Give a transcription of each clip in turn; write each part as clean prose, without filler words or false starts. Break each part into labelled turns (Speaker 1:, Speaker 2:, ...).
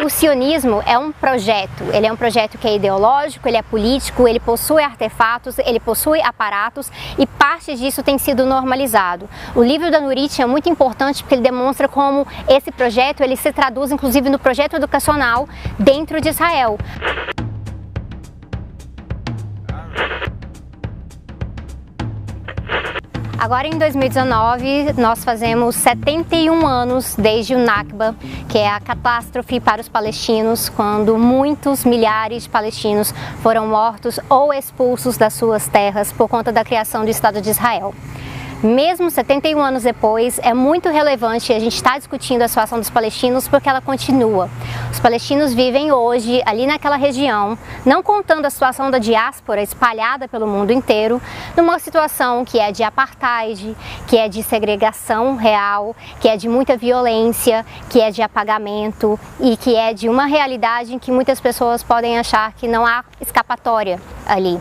Speaker 1: O sionismo é um projeto, ele é um projeto que é ideológico, ele é político, ele possui artefatos, ele possui aparatos e parte disso tem sido normalizado. O livro da Nurit é muito importante porque ele demonstra como esse projeto ele se traduz inclusive no projeto educacional dentro de Israel. Agora em 2019 nós fazemos 71 anos desde o Nakba, que é a catástrofe para os palestinos, quando muitos milhares de palestinos foram mortos ou expulsos das suas terras por conta da criação do Estado de Israel. Mesmo 71 anos depois, é muito relevante a gente estar discutindo a situação dos palestinos porque ela continua. Os palestinos vivem hoje ali naquela região, não contando a situação da diáspora espalhada pelo mundo inteiro, numa situação que é de apartheid, que é de segregação real, que é de muita violência, que é de apagamento e que é de uma realidade em que muitas pessoas podem achar que não há escapatória ali.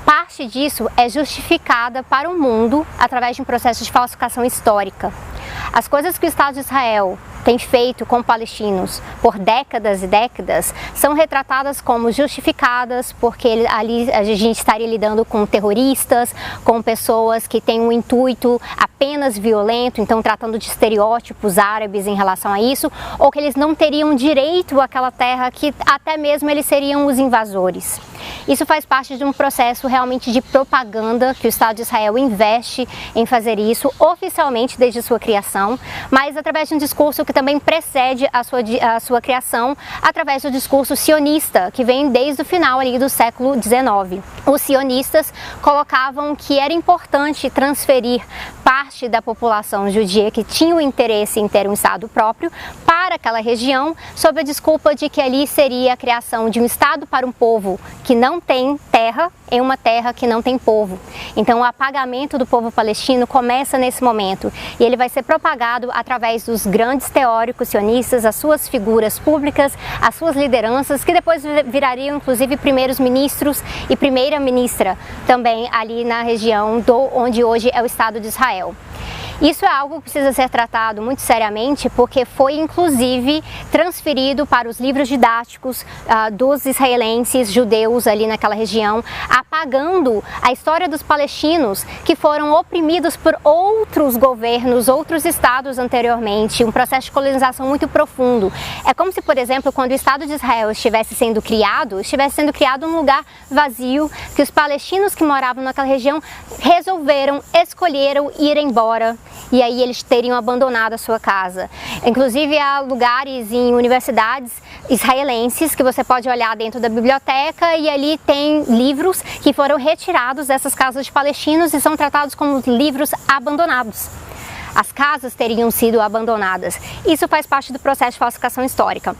Speaker 1: Parte disso é justificada para o mundo através de um processo de falsificação histórica. As coisas que o Estado de Israel tem feito com palestinos por décadas e décadas são retratadas como justificadas porque ali a gente estaria lidando com terroristas, com pessoas que têm um intuito apenas violento, então tratando de estereótipos árabes em relação a isso, ou que eles não teriam direito àquela terra, que até mesmo eles seriam os invasores. Isso faz parte de um processo realmente de propaganda que o Estado de Israel investe em fazer isso oficialmente desde sua criação, mas através de um discurso que também precede a sua criação, através do discurso sionista, que vem desde o final ali do século XIX. Os sionistas colocavam que era importante transferir parte da população judia que tinha o interesse em ter um Estado próprio para aquela região, sob a desculpa de que ali seria a criação de um Estado para um povo que não tem terra em uma terra que não tem povo. Então o apagamento do povo palestino começa nesse momento e ele vai ser propagado através dos grandes teóricos sionistas, as suas figuras públicas, as suas lideranças, que depois virariam inclusive primeiros ministros e primeira-ministra também ali na região onde hoje é o Estado de Israel. Isso é algo que precisa ser tratado muito seriamente porque foi inclusive transferido para os livros didáticos dos israelenses, judeus ali naquela região, apagando a história dos palestinos que foram oprimidos por outros governos, outros estados anteriormente, um processo de colonização muito profundo. É como se, por exemplo, quando o Estado de Israel estivesse sendo criado num lugar vazio, que os palestinos que moravam naquela região escolheram ir embora. E aí eles teriam abandonado a sua casa. Inclusive há lugares em universidades israelenses que você pode olhar dentro da biblioteca e ali tem livros que foram retirados dessas casas de palestinos e são tratados como livros abandonados. As casas teriam sido abandonadas. Isso faz parte do processo de falsificação histórica.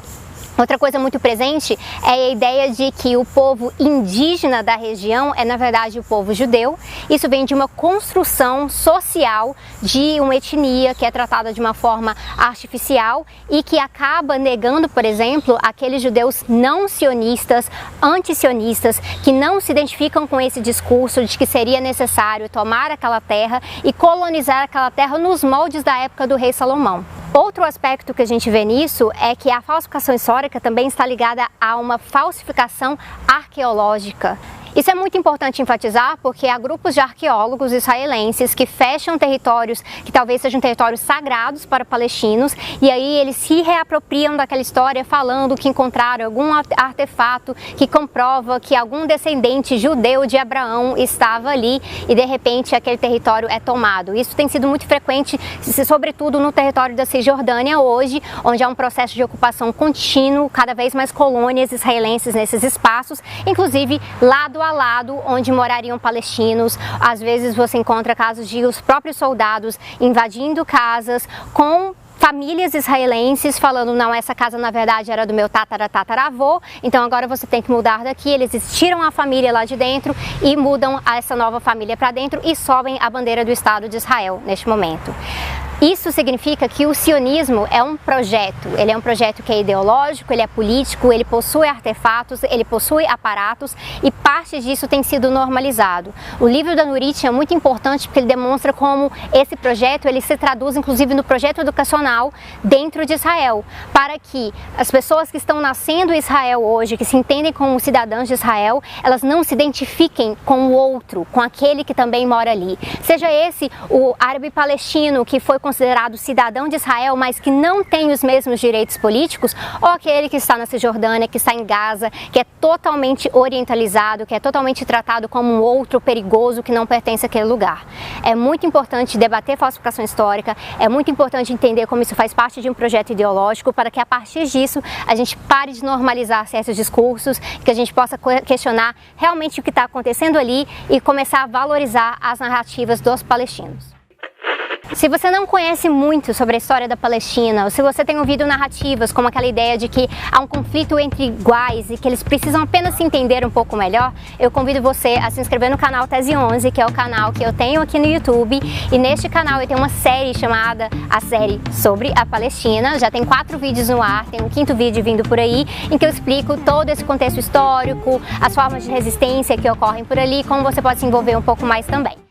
Speaker 1: Outra coisa muito presente é a ideia de que o povo indígena da região é, na verdade, o povo judeu. Isso vem de uma construção social de uma etnia que é tratada de uma forma artificial e que acaba negando, por exemplo, aqueles judeus não sionistas, antisionistas, que não se identificam com esse discurso de que seria necessário tomar aquela terra e colonizar aquela terra nos moldes da época do rei Salomão. Outro aspecto que a gente vê nisso é que a falsificação histórica também está ligada a uma falsificação arqueológica. Isso é muito importante enfatizar porque há grupos de arqueólogos israelenses que fecham territórios que talvez sejam territórios sagrados para palestinos e aí eles se reapropriam daquela história falando que encontraram algum artefato que comprova que algum descendente judeu de Abraão estava ali e de repente aquele território é tomado. Isso tem sido muito frequente, sobretudo no território da Cisjordânia hoje, onde há um processo de ocupação contínuo, cada vez mais colônias israelenses nesses espaços, inclusive lado a lado onde morariam palestinos. Às vezes você encontra casos de os próprios soldados invadindo casas com famílias israelenses falando, não, essa casa na verdade era do meu tataravô, então agora você tem que mudar daqui. Eles tiram a família lá de dentro e mudam essa nova família para dentro e sobem a bandeira do Estado de Israel neste momento. Isso significa que o sionismo é um projeto, ele é um projeto que é ideológico, ele é político, ele possui artefatos, ele possui aparatos e parte disso tem sido normalizado. O livro da Nurit é muito importante porque ele demonstra como esse projeto ele se traduz inclusive no projeto educacional dentro de Israel, para que as pessoas que estão nascendo em Israel hoje, que se entendem como cidadãs de Israel, elas não se identifiquem com o outro, com aquele que também mora ali. Seja esse o árabe palestino que foi considerado cidadão de Israel, mas que não tem os mesmos direitos políticos, ou aquele que está na Cisjordânia, que está em Gaza, que é totalmente orientalizado, que é totalmente tratado como um outro perigoso que não pertence àquele lugar. É muito importante debater falsificação histórica, é muito importante entender como isso faz parte de um projeto ideológico, para que a partir disso a gente pare de normalizar certos discursos, que a gente possa questionar realmente o que está acontecendo ali e começar a valorizar as narrativas dos palestinos. Se você não conhece muito sobre a história da Palestina, ou se você tem ouvido narrativas como aquela ideia de que há um conflito entre iguais e que eles precisam apenas se entender um pouco melhor, eu convido você a se inscrever no canal Tese 11, que é o canal que eu tenho aqui no YouTube, e neste canal eu tenho uma série chamada a série sobre a Palestina. Já tem 4 vídeos no ar, tem um 5º vídeo vindo por aí, em que eu explico todo esse contexto histórico, as formas de resistência que ocorrem por ali, como você pode se envolver um pouco mais também.